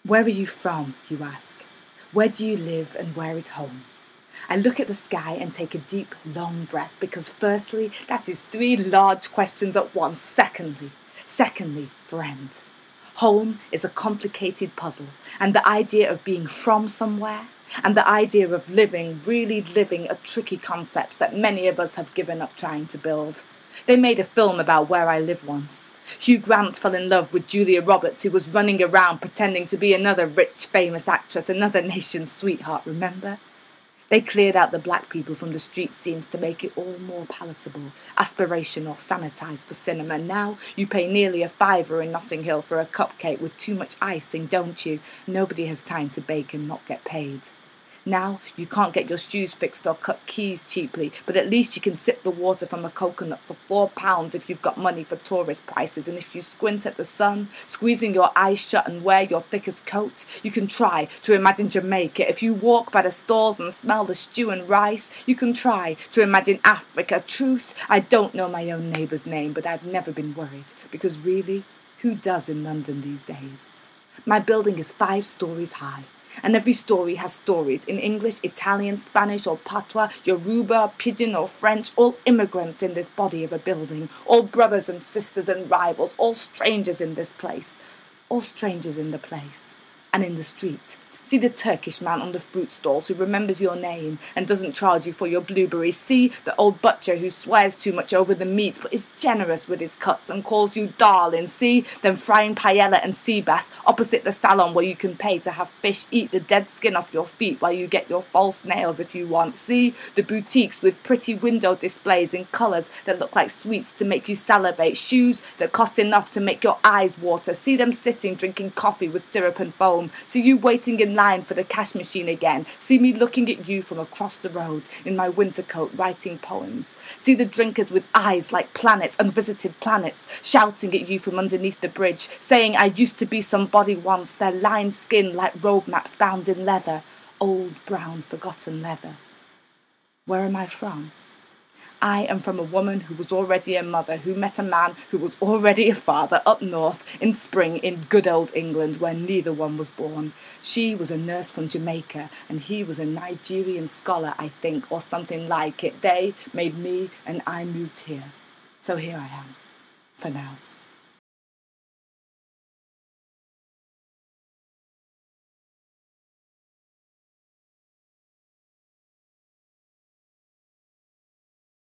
Where are you from, you ask? Where do you live and where is home? I look at the sky and take a deep, long breath because firstly, that is 3 large questions at once. Secondly, friend. Home is a complicated puzzle, and the idea of being from somewhere and the idea of living, really living, are tricky concepts that many of us have given up trying to build. They made a film about where I live once. Hugh Grant fell in love with Julia Roberts, who was running around pretending to be another rich, famous actress, another nation's sweetheart, remember? They cleared out the black people from the street scenes to make it all more palatable, aspirational, sanitised for cinema. Now you pay nearly a £5 in Notting Hill for a cupcake with too much icing, don't you? Nobody has time to bake and not get paid. Now you can't get your shoes fixed or cut keys cheaply, but at least you can sip the water from a coconut for £4 if you've got money for tourist prices. And if you squint at the sun, squeezing your eyes shut and wear your thickest coat, you can try to imagine Jamaica. If you walk by the stalls and smell the stew and rice, you can try to imagine Africa. Truth, I don't know my own neighbour's name, but I've never been worried, because really, who does in London these days? My building is 5 stories high. And every story has stories in English, Italian, Spanish or Patois, Yoruba, Pidgin or French, all immigrants in this body of a building, all brothers and sisters and rivals, all strangers in this place, all strangers in the place and in the street. See the Turkish man on the fruit stalls who remembers your name and doesn't charge you for your blueberries. See the old butcher who swears too much over the meat but is generous with his cuts and calls you darling. See them frying paella and sea bass opposite the salon where you can pay to have fish eat the dead skin off your feet while you get your false nails if you want. See the boutiques with pretty window displays in colours that look like sweets to make you salivate. Shoes that cost enough to make your eyes water. See them sitting drinking coffee with syrup and foam. See you waiting in line for the cash machine again. See me looking at you from across the road in my winter coat writing poems. See the drinkers with eyes like planets, unvisited planets, shouting at you from underneath the bridge, saying I used to be somebody once, their lined skin like road maps bound in leather, old brown forgotten leather. Where am I from? I am from a woman who was already a mother, who met a man who was already a father up north in spring in good old England where neither one was born. She was a nurse from Jamaica and he was a Nigerian scholar, I think, or something like it. They made me and I moved here. So here I am, for now.